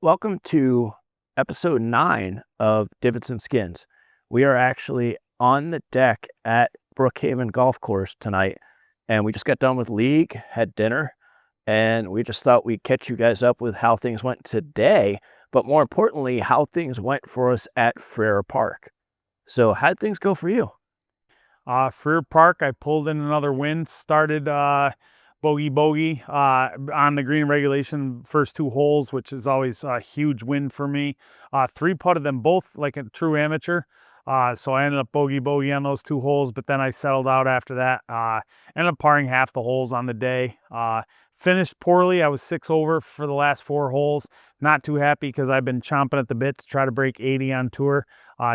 welcome to episode 9 of Divots and Skins. We are actually on the deck at Brookhaven Golf Course tonight, and we just got done with league, had dinner, and we just thought we'd catch you guys up with how things went today, but more importantly, how things went for us at Frear Park. So how'd things go for you? Frear Park, I pulled in another win, started bogey on the green regulation first 2 holes, which is always a huge win for me. 3-putted them both like a true amateur. So I ended up bogey on those 2 holes, but then I settled out after that. Ended up parring half the holes on the day. Finished poorly. I was 6 over for the last 4 holes. Not too happy because I've been chomping at the bit to try to break 80 on tour.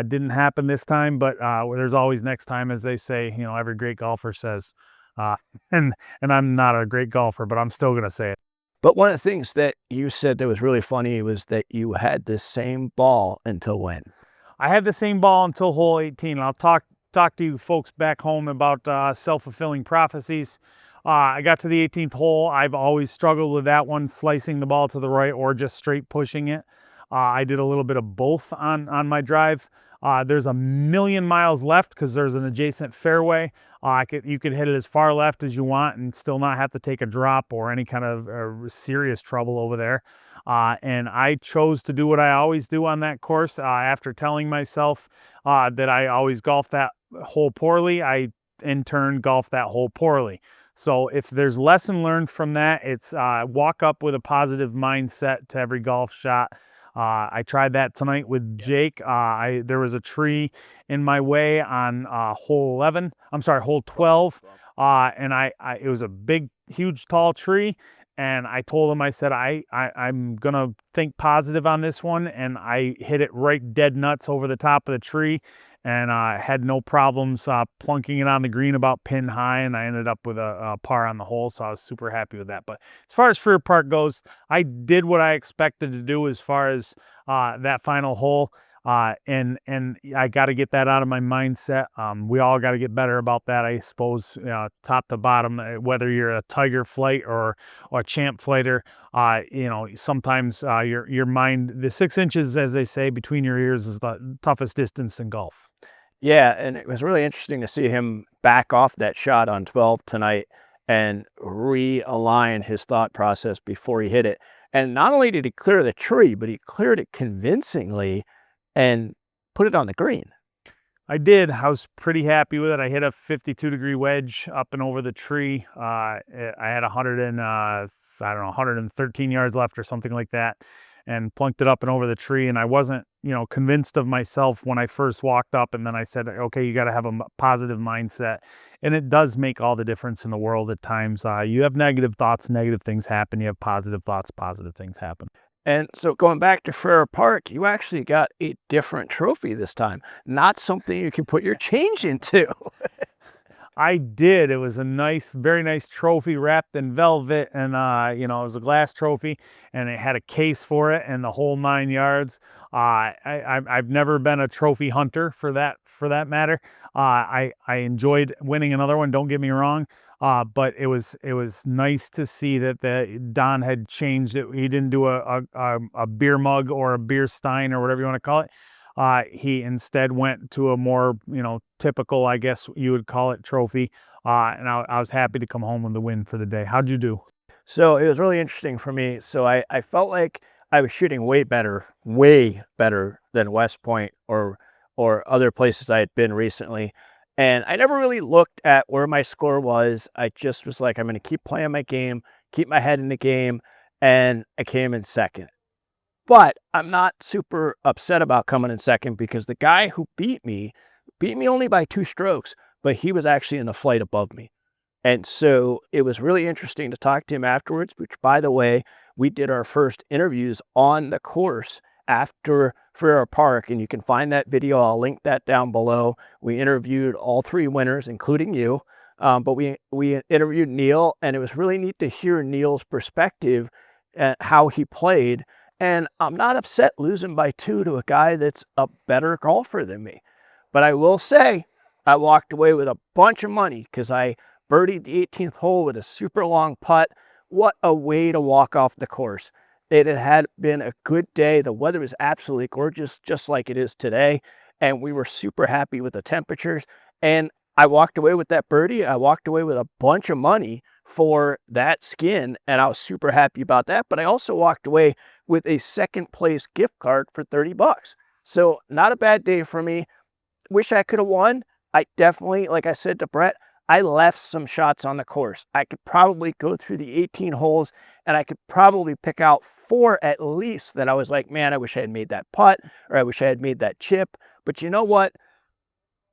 Didn't happen this time, but there's always next time, as they say. You know, every great golfer says. And I'm not a great golfer, but I'm still going to say it. But one of the things that you said that was really funny was that you had the same ball until when? I had the same ball until hole 18. I'll talk to you folks back home about self-fulfilling prophecies. I got to the 18th hole. I've always struggled with that one, slicing the ball to the right or just straight pushing it. I did a little bit of both on my drive. There's a million miles left because there's an adjacent fairway. You could hit it as far left as you want and still not have to take a drop or any kind of serious trouble over there. And I chose to do what I always do on that course. After telling myself that I always golf that hole poorly, I in turn golf that hole poorly. So if there's lesson learned from that, it's walk up with a positive mindset to every golf shot. I tried that tonight with Jake. There was a tree in my way on hole 12. And it was a big, huge, tall tree. And I told him, I said, I'm going to think positive on this one. And I hit it right dead nuts over the top of the tree. And I had no problems plunking it on the green about pin high, and I ended up with a par on the hole, so I was super happy with that. But as far as Frear Park goes, I did what I expected to do as far as that final hole, and I got to get that out of my mindset. We all got to get better about that, I suppose, top to bottom, whether you're a Tiger flight or a champ flighter. Sometimes your mind, the 6 inches, as they say, between your ears is the toughest distance in golf. Yeah, and it was really interesting to see him back off that shot on 12 tonight and realign his thought process before he hit it. And not only did he clear the tree, but he cleared it convincingly and put it on the green. I did. I was pretty happy with it. I hit a 52-degree wedge up and over the tree. I had 113 yards left or something like that, and plunked it up and over the tree. And I wasn't, convinced of myself when I first walked up. And then I said, okay, you got to have a positive mindset. And it does make all the difference in the world at times. You have negative thoughts, negative things happen. You have positive thoughts, positive things happen. And so going back to Frear Park, you actually got a different trophy this time, not something you can put your change into. I did. It was a nice, very nice trophy wrapped in velvet, and it was a glass trophy, and it had a case for it and the whole 9 yards. I've never been a trophy hunter for that matter. I enjoyed winning another one. Don't get me wrong, but it was nice to see that Don had changed it. He didn't do a beer mug or a beer stein or whatever you want to call it. He instead went to a more, typical, I guess you would call it, trophy. And I was happy to come home with the win for the day. How'd you do? So it was really interesting for me. So I felt like I was shooting way better than West Point or other places I had been recently. And I never really looked at where my score was. I just was like, I'm going to keep playing my game, keep my head in the game. And I came in second. But I'm not super upset about coming in second because the guy who beat me only by 2 strokes, but he was actually in the flight above me. And so it was really interesting to talk to him afterwards, which, by the way, we did our first interviews on the course after Frear Park, and you can find that video. I'll link that down below. We interviewed all 3 winners, including you, but we interviewed Neil, and it was really neat to hear Neil's perspective at how he played. And I'm not upset losing by 2 to a guy that's a better golfer than me. But I will say I walked away with a bunch of money because I birdied the 18th hole with a super long putt. What a way to walk off the course. It had been a good day. The weather was absolutely gorgeous, just like it is today. And we were super happy with the temperatures. And I walked away with that birdie. I walked away with a bunch of money for that skin, and I was super happy about that. But I also walked away with a second place gift card for 30 bucks. So not a bad day for me. Wish I could have won. I definitely, like I said to Brett, I left some shots on the course. I could probably go through the 18 holes and I could probably pick out 4 at least that I was like, man, I wish I had made that putt, or I wish I had made that chip. But you know what?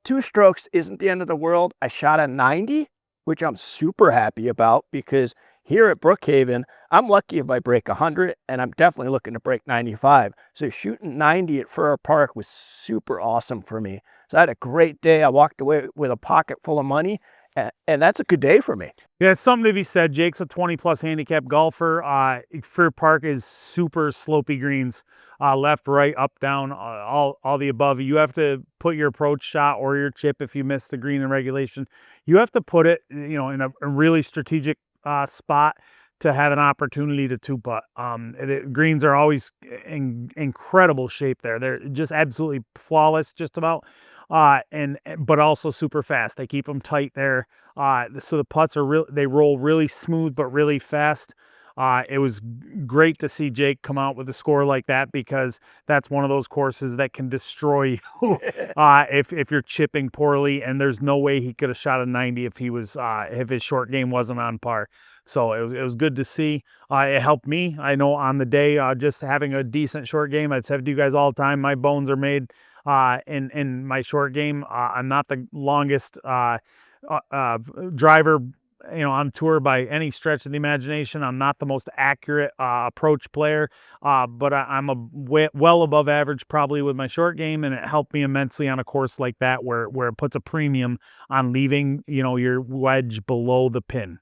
2 strokes isn't the end of the world. I shot a 90, which I'm super happy about, because here at Brookhaven, I'm lucky if I break 100, and I'm definitely looking to break 95. So shooting 90 at Frear Park was super awesome for me. So I had a great day. I walked away with a pocket full of money, and that's a good day for me. Yeah, it's something to be said. Jake's a 20-plus handicap golfer. Frear Park is super slopey greens, left, right, up, down, all the above. You have to put your approach shot or your chip if you miss the green in regulation. You have to put it, you know, in a really strategic spot to have an opportunity to two-putt. The greens are always in incredible shape there. They're just absolutely flawless, just about. But also super fast. They keep them tight there. So the putts are they roll really smooth but really fast. It was great to see Jake come out with a score like that, because that's one of those courses that can destroy you if you're chipping poorly, and there's no way he could have shot a 90 if he was if his short game wasn't on par. So it was good to see. It helped me. I know on the day, just having a decent short game. I'd say to you guys all the time, my bones are made in my short game. I'm not the longest driver, you know, on tour by any stretch of the imagination. I'm not the most accurate approach player, but I'm well above average probably with my short game, and it helped me immensely on a course like that where it puts a premium on leaving, you know, your wedge below the pin.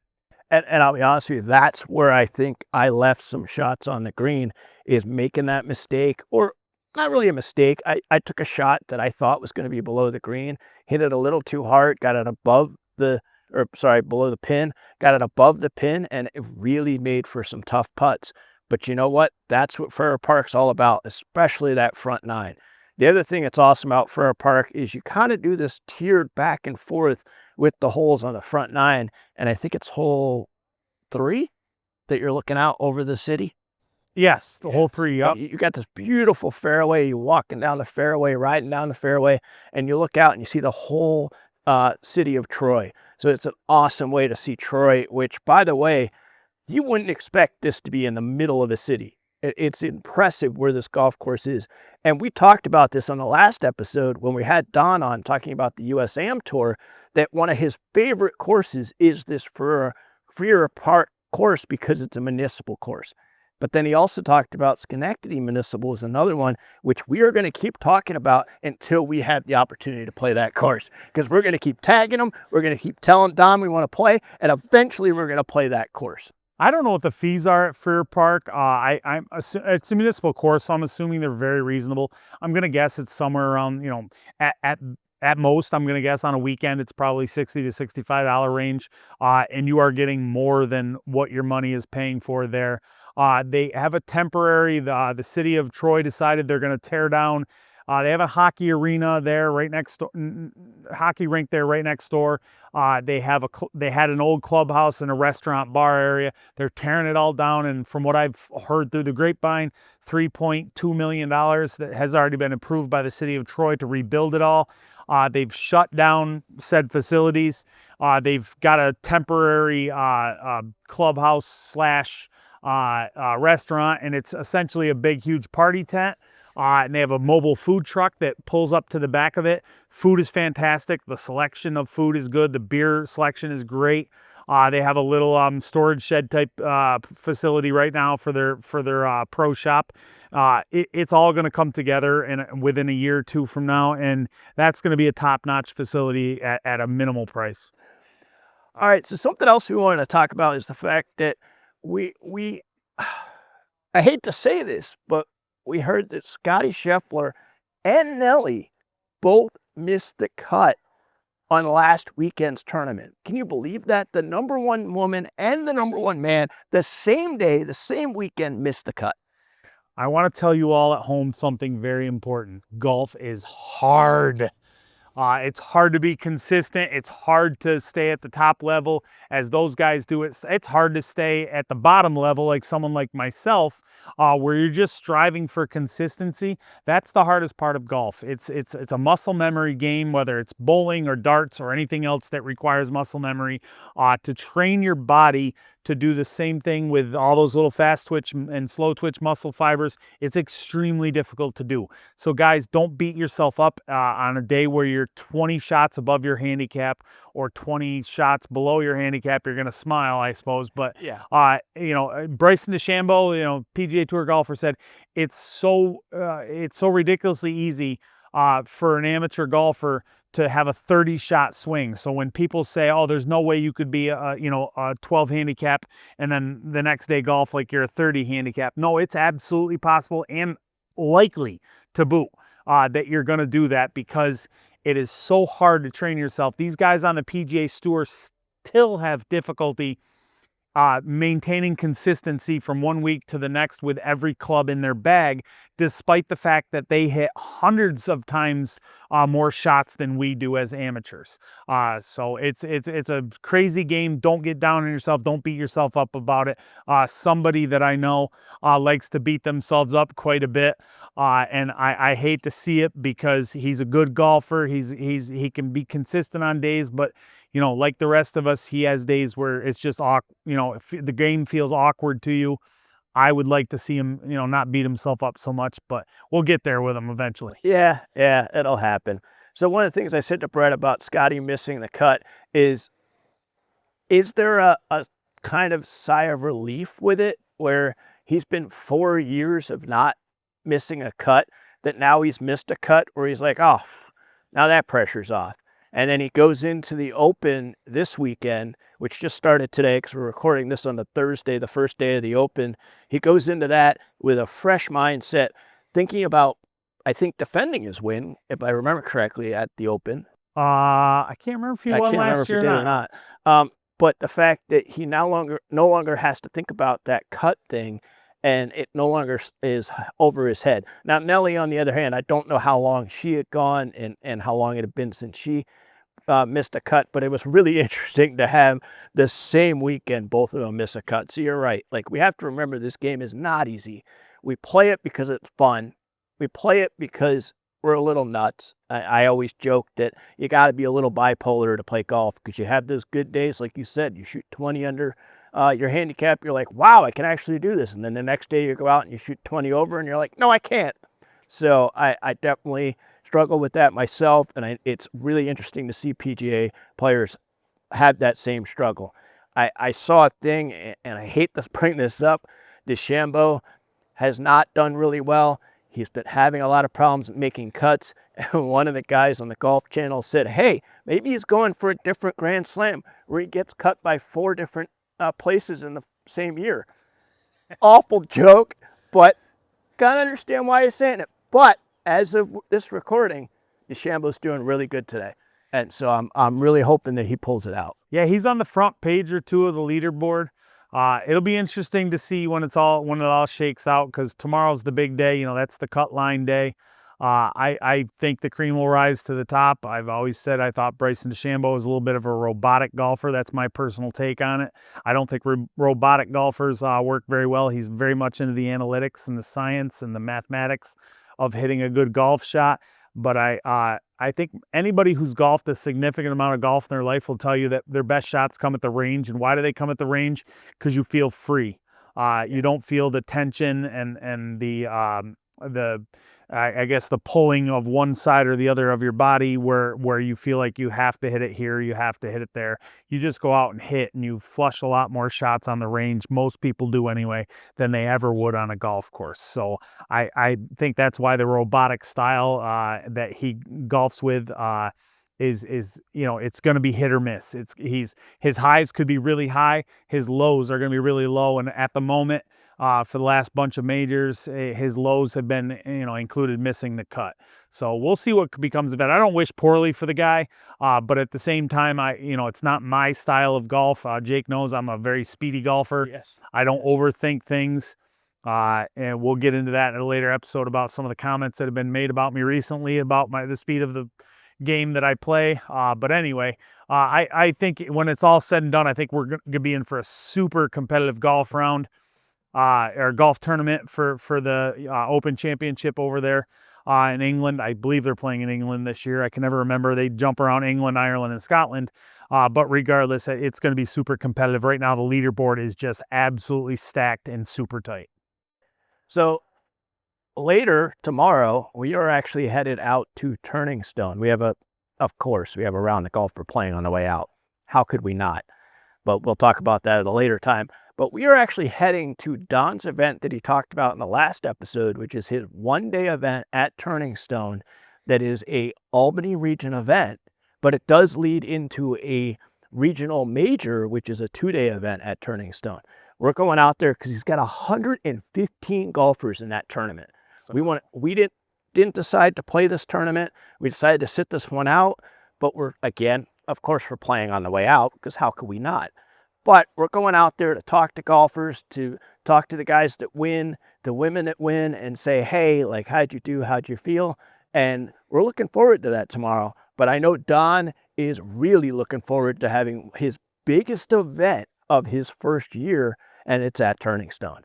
And I'll be honest with you, that's where I think I left some shots on the green, is making that mistake, or not really a mistake. I took a shot that I thought was going to be below the green, hit it a little too hard, got it above the, or sorry, below the pin, got it above the pin, and it really made for some tough putts. But you know what? That's what Frear Park's all about, especially that front 9. The other thing that's awesome about Frear Park is you kind of do this tiered back and forth with the holes on the front 9. And I think it's hole 3 that you're looking out over the city. Yes, the hole 3, yep. You got this beautiful fairway. You're walking down the fairway, riding down the fairway, and you look out and you see the whole city of Troy. So it's an awesome way to see Troy, which, by the way, you wouldn't expect this to be in the middle of a city. It's impressive where this golf course is. And we talked about this on the last episode when we had Don on talking about the USAM Tour, that one of his favorite courses is this Frear Park course because it's a municipal course. But then he also talked about Schenectady Municipal is another one, which we are going to keep talking about until we have the opportunity to play that course. Because we're going to keep tagging them. We're going to keep telling Don we want to play. And eventually we're going to play that course. I don't know what the fees are at Frear Park. It's a municipal course, so I'm assuming they're very reasonable. I'm going to guess it's somewhere around, you know, at most, I'm going to guess on a weekend, it's probably $60 to $65 range. And you are getting more than what your money is paying for there. They have a temporary, the city of Troy decided they're going to tear down. They have a hockey arena there right next door, hockey rink there right next door. They had an old clubhouse and a restaurant bar area. They're tearing it all down, and from what I've heard through the grapevine, $3.2 million that has already been approved by the city of Troy to rebuild it all. They've shut down said facilities. They've got a temporary clubhouse slash restaurant, and it's essentially a big, huge party tent. And they have a mobile food truck that pulls up to the back of it. Food is fantastic. The selection of food is good. The beer selection is great. They have a little storage shed type facility right now for their pro shop. It's all going to come together within a year or two from now, and that's going to be a top-notch facility at a minimal price. All right, so something else we wanted to talk about is the fact that I hate to say this, but we heard that Scottie Scheffler and Nelly both missed the cut on last weekend's tournament. Can you believe that? The #1 woman and the #1 man, the same day, the same weekend, missed the cut. I want to tell you all at home something very important. Golf is hard. It's hard to be consistent. It's hard to stay at the top level as those guys do it. It's hard to stay at the bottom level like someone like myself, where you're just striving for consistency. That's the hardest part of golf. It's a muscle memory game, whether it's bowling or darts or anything else that requires muscle memory, to train your body to do the same thing with all those little fast twitch and slow twitch muscle fibers. It's extremely difficult to do. So guys, don't beat yourself up on a day where you're 20 shots above your handicap or 20 shots below your handicap. You're going to smile, I suppose. But, Yeah. you know, Bryson DeChambeau, you know, PGA Tour golfer, said it's so ridiculously easy for an amateur golfer to have a 30-shot swing. So when people say, oh, there's no way you could be a 12 handicap and then the next day golf like you're a 30 handicap. No, it's absolutely possible and likely to boot that you're going to do that, because it is so hard to train yourself. These guys on the PGA Tour still have difficulty maintaining consistency from one week to the next with every club in their bag, despite the fact that they hit hundreds of times more shots than we do as amateurs. So it's a crazy game. Don't get down on yourself. Don't beat yourself up about it. Somebody that I know likes to beat themselves up quite a bit. And I hate to see it, because he's a good golfer. He can be consistent on days, but you know, like the rest of us, he has days where it's just awkward. You know, if the game feels awkward to you, I would like to see him, you know, not beat himself up so much, but we'll get there with him eventually. Yeah, it'll happen. So one of the things I said to Brett about Scottie missing the cut is there a kind of sigh of relief with it, where he's been 4 years of not missing a cut, that now he's missed a cut where he's like, oh, now that pressure's off. And then he goes into the Open this weekend, which just started today because we're recording this on the Thursday, the first day of the Open. He goes into that with a fresh mindset, thinking about, I think, defending his win, if I remember correctly, at the Open. I can't remember if he won last year or not. But the fact that he no longer has to think about that cut thing, and it no longer is over his head. Now, Nelly, on the other hand, I don't know how long she had gone and how long it had been since she missed a cut, but it was really interesting to have the same weekend both of them miss a cut. So you're right. Like, we have to remember this game is not easy. We play it because it's fun. We play it because we're a little nuts. I always joke that you got to be a little bipolar to play golf, because you have those good days, like you said, you shoot 20 under your handicap, you're like, wow, I can actually do this. And then the next day you go out and you shoot 20 over and you're like, no, I can't. So I definitely struggle with that myself. And it's really interesting to see PGA players have that same struggle. I saw a thing, and I hate to bring this up. DeChambeau has not done really well. He's been having a lot of problems making cuts. And one of the guys on the Golf Channel said, hey, maybe he's going for a different Grand Slam where he gets cut by 4 different places in the same year. Awful joke, but gotta understand why he's saying it. But as of this recording, DeChambeau's doing really good today, and so I'm really hoping that he pulls it out. Yeah, he's on the front page or two of the leaderboard. It'll be interesting to see when it all shakes out, because tomorrow's the big day. You know, that's the cut line day. I think the cream will rise to the top. I've always said I thought Bryson DeChambeau is a little bit of a robotic golfer. That's my personal take on it. I don't think robotic golfers work very well. He's very much into the analytics and the science and the mathematics of hitting a good golf shot. But I think anybody who's golfed a significant amount of golf in their life will tell you that their best shots come at the range. And why do they come at the range? Because you feel free. You don't feel the tension and the I guess the pulling of one side or the other of your body where you feel like you have to hit it here, you have to hit it there. You just go out and hit, and you flush a lot more shots on the range, most people do anyway, than they ever would on a golf course. So I think that's why the robotic style that he golfs with is you know, it's going to be hit or miss. His highs could be really high, his lows are going to be really low, and at the moment, for the last bunch of majors, his lows have been, you know, included missing the cut. So we'll see what becomes of it. I don't wish poorly for the guy, but at the same time, it's not my style of golf. Jake knows I'm a very speedy golfer. Yes. I don't overthink things. And we'll get into that in a later episode about some of the comments that have been made about me recently about the speed of the game that I play. But anyway, I think when it's all said and done, I think we're going to be in for a super competitive golf round or golf tournament for the Open Championship over there in England. I believe they're playing in England this year. I can never remember. They jump around England, Ireland, and Scotland. But regardless, it's going to be super competitive. Right now, the leaderboard is just absolutely stacked and super tight. So later tomorrow, we are actually headed out to Turning Stone. We have of course, we have a round of golf we're playing on the way out. How could we not? But we'll talk about that at a later time. But we are actually heading to Don's event that he talked about in the last episode, which is his one-day event at Turning Stone that is a Albany region event, but it does lead into a regional major, which is a 2-day event at Turning Stone. We're going out there because he's got 115 golfers in that tournament. We didn't decide to play this tournament. We decided to sit this one out, but of course, we're playing on the way out because how could we not? But we're going out there to talk to golfers, to talk to the guys that win, the women that win, and say, hey, like, how'd you do? How'd you feel? And we're looking forward to that tomorrow. But I know Don is really looking forward to having his biggest event of his first year, and it's at Turning Stone.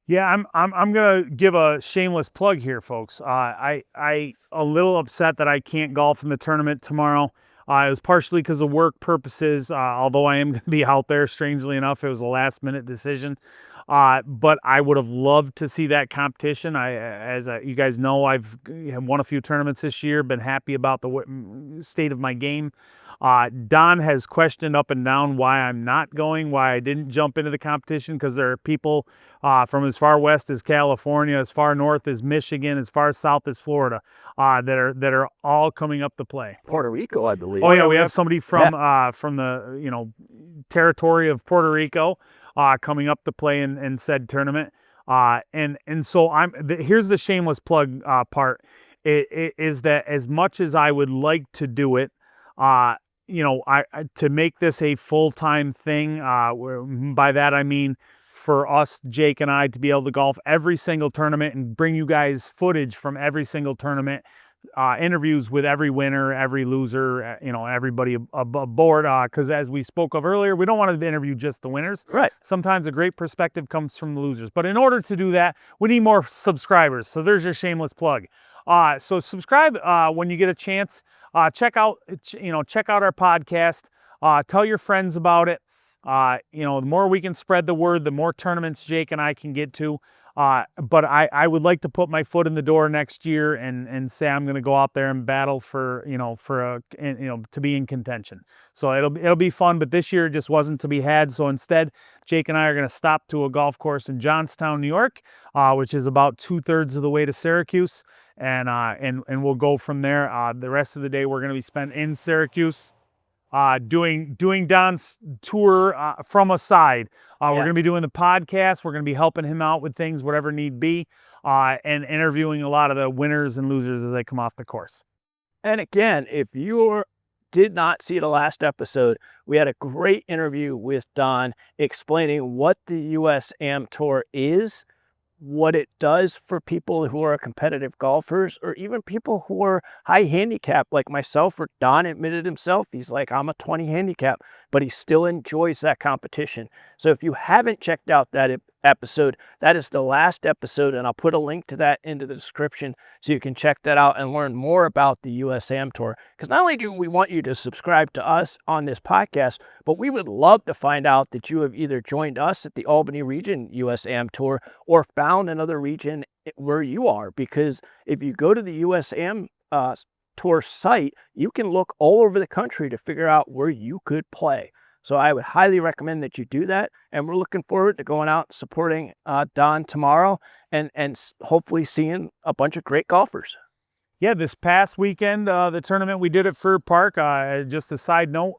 Yeah, I'm gonna give a shameless plug here, folks. I a little upset that I can't golf in the tournament tomorrow. It was partially because of work purposes, although I am going to be out there. Strangely enough, it was a last-minute decision. But I would have loved to see that competition. As you guys know, I've won a few tournaments this year, been happy about the state of my game. Don has questioned up and down why I'm not going, why I didn't jump into the competition, because there are people from as far west as California, as far north as Michigan, as far south as Florida, that are all coming up to play. Puerto Rico, I believe. Oh yeah, we have somebody from the territory of Puerto Rico coming up to play in said tournament. And so here's the shameless plug part. It is that as much as I would like to do it, to make this a full-time thing, by that I mean for us, Jake and I, to be able to golf every single tournament and bring you guys footage from every single tournament, interviews with every winner, every loser, everybody aboard. Because as we spoke of earlier, we don't want to interview just the winners. Right. Sometimes a great perspective comes from the losers. But in order to do that, we need more subscribers. So there's your shameless plug. So subscribe when you get a chance. Check out our podcast. Tell your friends about it. The more we can spread the word, the more tournaments Jake and I can get to. But I would like to put my foot in the door next year and say I'm going to go out there and battle to be in contention. So it'll be fun. But this year it just wasn't to be had. So instead, Jake and I are going to stop to a golf course in Johnstown, New York, which is about 2/3 of the way to Syracuse, and we'll go from there. The rest of the day we're going to be spent in Syracuse. Doing Don's tour from a side. We're going to be doing the podcast. We're going to be helping him out with things, whatever need be, and interviewing a lot of the winners and losers as they come off the course. And again, if you did not see the last episode, we had a great interview with Don explaining what the US Am Tour is, what it does for people who are competitive golfers, or even people who are high handicap like myself, or Don admitted himself. He's like, I'm a 20 handicap, but he still enjoys that competition. So if you haven't checked out that episode, that is the last episode, and I'll put a link to that into the description so you can check that out and learn more about the US Am Tour. Because not only do we want you to subscribe to us on this podcast, but we would love to find out that you have either joined us at the Albany region US Am Tour or found another region where you are. Because if you go to the US Am Tour site, you can look all over the country to figure out where you could play. So I would highly recommend that you do that. And we're looking forward to going out and supporting Don tomorrow and hopefully seeing a bunch of great golfers. Yeah, this past weekend, the tournament we did at Frear Park, just a side note,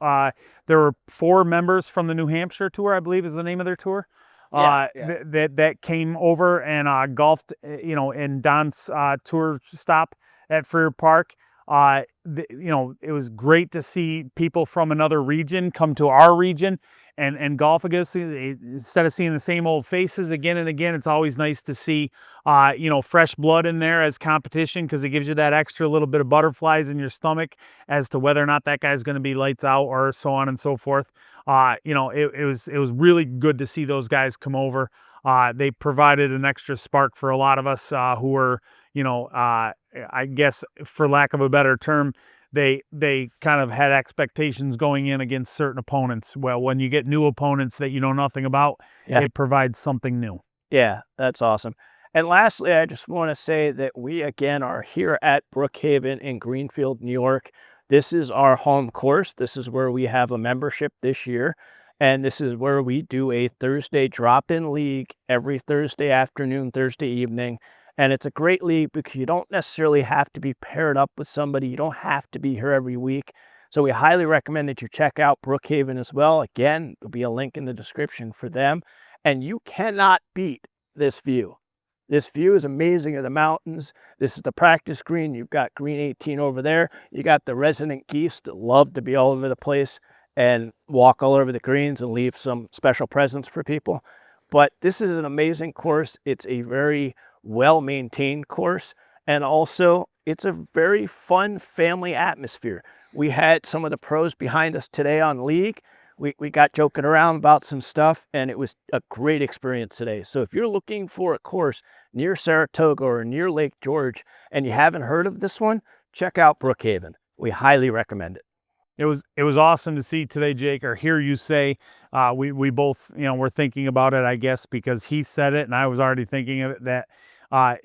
there were 4 members from the New Hampshire Tour, I believe is the name of their tour, that came over and golfed, in Don's tour stop at Frear Park. It was great to see people from another region come to our region and golf, I guess, instead of seeing the same old faces again and again, it's always nice to see, you know, fresh blood in there as competition, because it gives you that extra little bit of butterflies in your stomach as to whether or not that guy's going to be lights out, or so on and so forth. You know, it was really good to see those guys come over. They provided an extra spark for a lot of us who were, you know, I guess for lack of a better term, they kind of had expectations going in against certain opponents. Well, when you get new opponents that you know nothing about, it provides something new. Yeah, that's awesome. And lastly, I just want to say that we again are here at Brookhaven in Greenfield, New York. This is our home course. This is where we have a membership this year. And this is where we do a Thursday drop-in league every Thursday afternoon, Thursday evening. And it's a great league because you don't necessarily have to be paired up with somebody. You don't have to be here every week. So we highly recommend that you check out Brookhaven as well. Again, there'll be a link in the description for them. And you cannot beat this view. This view is amazing of the mountains. This is the practice green. You've got green 18 over there. You got the resident geese that love to be all over the place and walk all over the greens and leave some special presents for people. But this is an amazing course. It's a very well-maintained course, and also it's a very fun family atmosphere. We had some of the pros behind us today on league. We got joking around about some stuff, and it was a great experience today. So if you're looking for a course near Saratoga or near Lake George and you haven't heard of this one, check out Brookhaven. We highly recommend it. It was awesome to see today, Jake, or hear you say. We both, you know, were thinking about it, I guess, because he said it and I was already thinking of it, that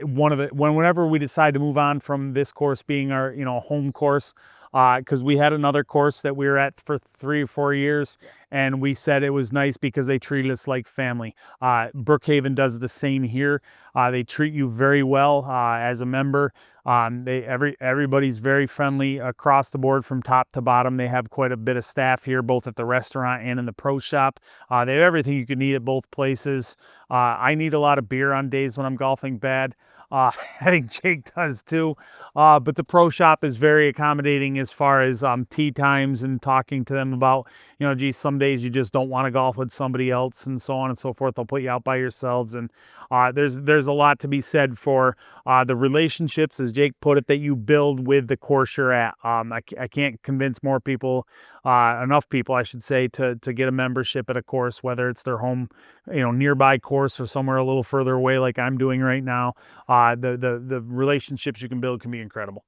whenever we decide to move on from this course being our, you know, home course, because we had another course that we were at for 3 or 4 years, and we said it was nice because they treated us like family. Brookhaven does the same here. They treat you very well as a member. Everybody's very friendly across the board from top to bottom. They have quite a bit of staff here, both at the restaurant and in the pro shop. They have everything you could need at both places. I need a lot of beer on days when I'm golfing bad. I think Jake does too. But the pro shop is very accommodating as far as tee times and talking to them about, you know, geez, some days you just don't want to golf with somebody else and so on and so forth. They'll put you out by yourselves. And there's a lot to be said for the relationships, as Jake put it, that you build with the course you're at. I can't convince more people, enough people, I should say, to get a membership at a course, whether it's their home, you know, nearby course or somewhere a little further away like I'm doing right now. The relationships you can build can be incredible.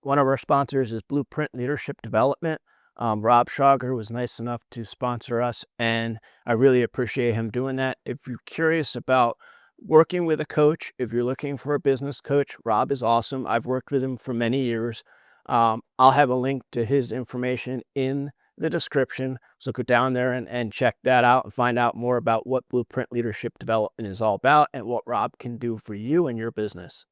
One of our sponsors is Blueprint Leadership Development. Rob Schauger was nice enough to sponsor us, and I really appreciate him doing that. If you're curious about working with a coach, if you're looking for a business coach, Rob is awesome. I've worked with him for many years. I'll have a link to his information in the description, so go down there and check that out and find out more about what Blueprint Leadership Development is all about and what Rob can do for you and your business.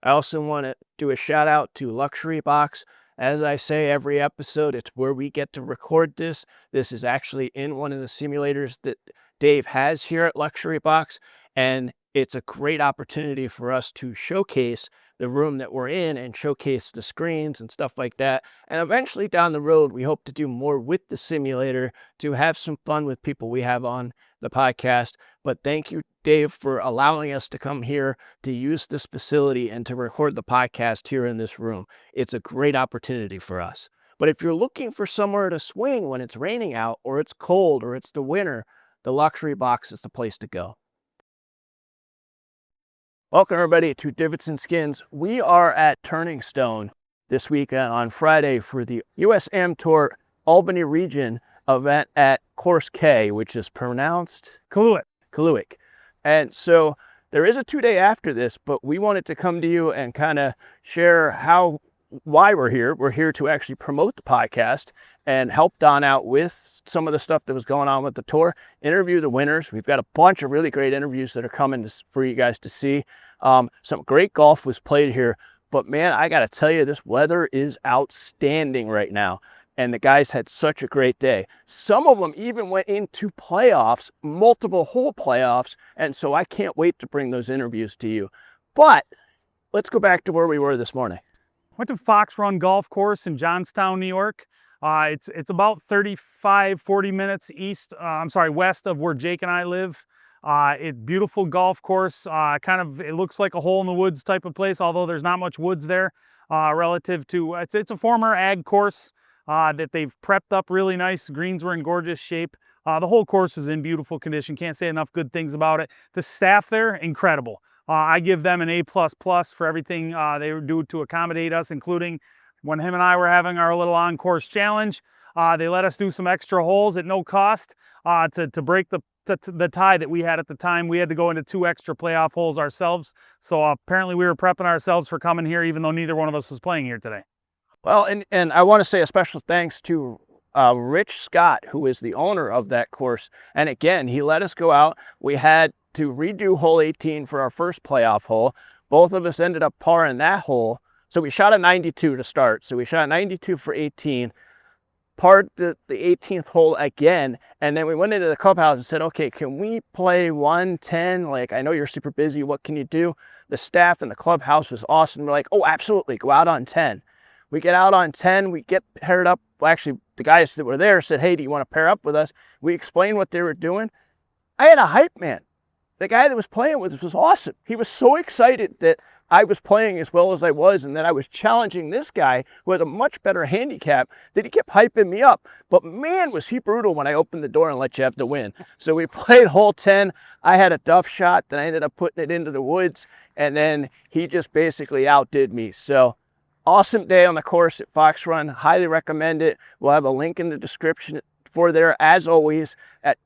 I also want to do a shout out to Luxury Box. As I say every episode, it's where we get to record this. This is actually in one of the simulators that Dave has here at Luxury Box, and it's a great opportunity for us to showcase the room that we're in and showcase the screens and stuff like that. And eventually down the road, we hope to do more with the simulator to have some fun with people we have on the podcast. But thank you, Dave, for allowing us to come here to use this facility and to record the podcast here in this room. It's a great opportunity for us. But if you're looking for somewhere to swing when it's raining out or it's cold or it's the winter, the Luxury Box is the place to go. Welcome everybody to Divots and Skins. We are at Turning Stone this weekend on Friday for the USAM Tour Albany region event at Course K, which is pronounced Kaluik. And so there is a 2-day after this, but we wanted to come to you and kind of share why we're here. We're here to actually promote the podcast and help Don out with some of the stuff that was going on with the tour, interview the winners. We've got a bunch of really great interviews that are coming for you guys to see. Some great golf was played here, but man, I got to tell you, this weather is outstanding right now. And the guys had such a great day. Some of them even went into playoffs, multiple hole playoffs. And so I can't wait to bring those interviews to you. But let's go back to where we were this morning. Went to Fox Run Golf Course in Johnstown, New York. It's about 35, 40 minutes west of where Jake and I live. Beautiful golf course. It looks like a hole in the woods type of place, although there's not much woods there relative to, it's a former ag course that they've prepped up really nice. Greens were in gorgeous shape. The whole course is in beautiful condition. Can't say enough good things about it. The staff there, incredible. I give them an A++ for everything they do to accommodate us, including when him and I were having our little on-course challenge. They let us do some extra holes at no cost to break the tie that we had at the time. We had to go into 2 extra playoff holes ourselves. So apparently we were prepping ourselves for coming here, even though neither one of us was playing here today. Well, and I want to say a special thanks to Rich Scott, who is the owner of that course. And again, he let us go out. We had to redo hole 18 for our first playoff hole. Both of us ended up parring that hole. So we shot a 92 to start. So we shot 92 for 18, parred the 18th hole again. And then we went into the clubhouse and said, okay, can we play 110? Like, I know you're super busy. What can you do? The staff in the clubhouse was awesome. We're like, oh, absolutely. Go out on 10. We get out on 10. We get paired up. Well, actually, the guys that were there said, hey, do you want to pair up with us? We explained what they were doing. I had a hype man. The guy that was playing with us was awesome. He was so excited that I was playing as well as I was and that I was challenging this guy who had a much better handicap that he kept hyping me up. But man, was he brutal when I opened the door and let you have the win. So we played hole 10. I had a duff shot. Then I ended up putting it into the woods. And then he just basically outdid me. So awesome day on the course at Fox Run. Highly recommend it. We'll have a link in the description for there. As always,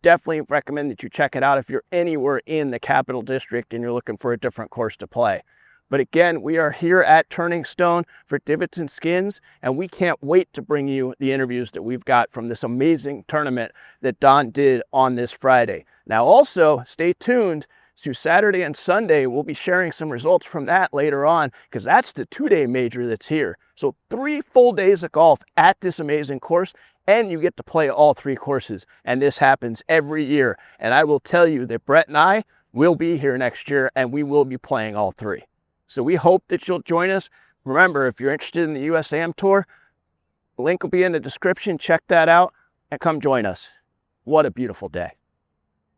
definitely recommend that you check it out if you're anywhere in the Capital District and you're looking for a different course to play. But again, we are here at Turning Stone for Divots and Skins, and we can't wait to bring you the interviews that we've got from this amazing tournament that Don did on this Friday. Now also, stay tuned to Saturday and Sunday. We'll be sharing some results from that later on because that's the 2-day major that's here. So 3 full days of golf at this amazing course, and you get to play all 3 courses. And this happens every year. And I will tell you that Brett and I will be here next year, and we will be playing all 3. So we hope that you'll join us. Remember, if you're interested in the USAM Tour, the link will be in the description. Check that out and come join us. What a beautiful day.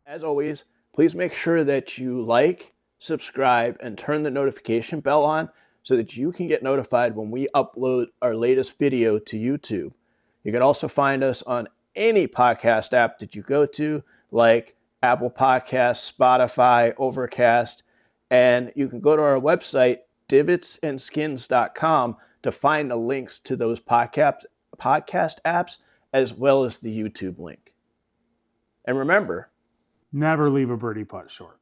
As always, please make sure that you like, subscribe, and turn the notification bell on so that you can get notified when we upload our latest video to YouTube. You can also find us on any podcast app that you go to, like Apple Podcasts, Spotify, Overcast, and you can go to our website, divotsandskins.com, to find the links to those podcast apps as well as the YouTube link. And remember, never leave a birdie putt short.